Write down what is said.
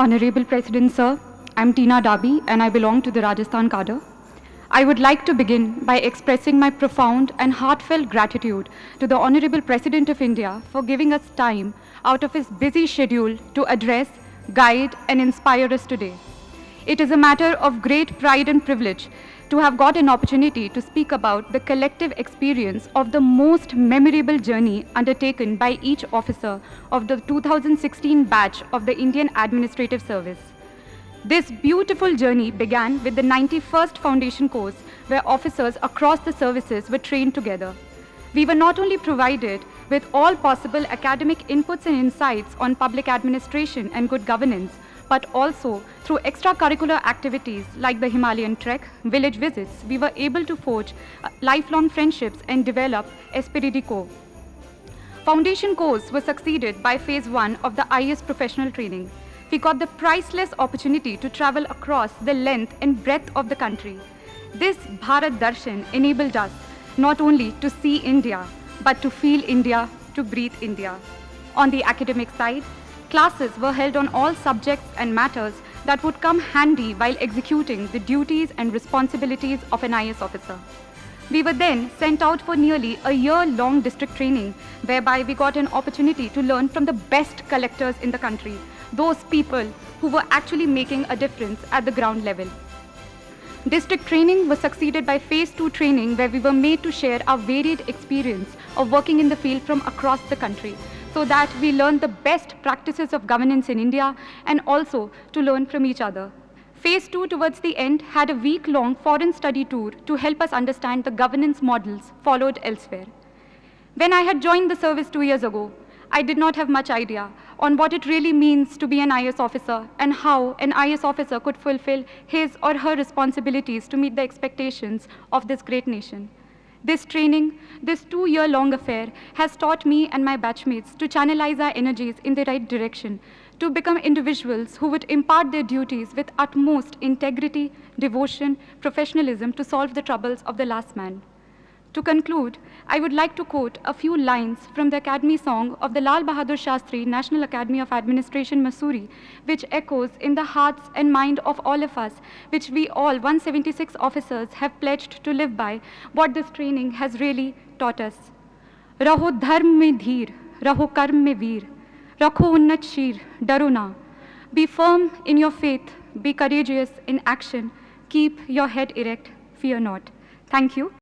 Honorable President Sir, I'm Tina Dabi and I belong to the Rajasthan cadre. I would like to begin by expressing my profound and heartfelt gratitude to the Honorable President of India for giving us time out of his busy schedule to address, guide and inspire us today. It is a matter of great pride and privilege to have got an opportunity to speak about the collective experience of the most memorable journey undertaken by each officer of the 2016 batch of the Indian Administrative Service. This beautiful journey began with the 91st Foundation course, where officers across the services were trained together. We were not only provided with all possible academic inputs and insights on public administration and good governance, but also through extracurricular activities like the Himalayan trek, village visits, we were able to forge lifelong friendships and develop esprit de corps. Foundation course was succeeded by phase 1 of the IAS professional training. We got the priceless opportunity to travel across the length and breadth of the country. This Bharat Darshan enabled us not only to see India, but to feel India, to breathe India. On the academic side, classes were held on all subjects and matters that would come handy while executing the duties and responsibilities of an IAS officer. We were then sent out for nearly a year-long district training, whereby we got an opportunity to learn from the best collectors in the country, those people who were actually making a difference at the ground level. District training was succeeded by phase 2 training, where we were made to share our varied experience of working in the field from across the country, so that we learned the best practices of governance in India and also to learn from each other. Phase 2 towards the end had a week-long foreign study tour to help us understand the governance models followed elsewhere. When I had joined the service 2 years ago, I did not have much idea on what it really means to be an IAS officer and how an IAS officer could fulfill his or her responsibilities to meet the expectations of this great nation. This training, this 2-year-long affair, has taught me and my batchmates to channelize our energies in the right direction, to become individuals who would impart their duties with utmost integrity, devotion, professionalism to solve the troubles of the last man. To conclude, I would like to quote a few lines from the Academy song of the Lal Bahadur Shastri National Academy of Administration, Mussoorie, which echoes in the hearts and mind of all of us, which we all 176 officers have pledged to live by, what this training has really taught us. Raho dharm mein dheer, raho karm mein veer, rakho unnat sheer, daro na. Be firm in your faith, be courageous in action, keep your head erect, fear not. Thank you.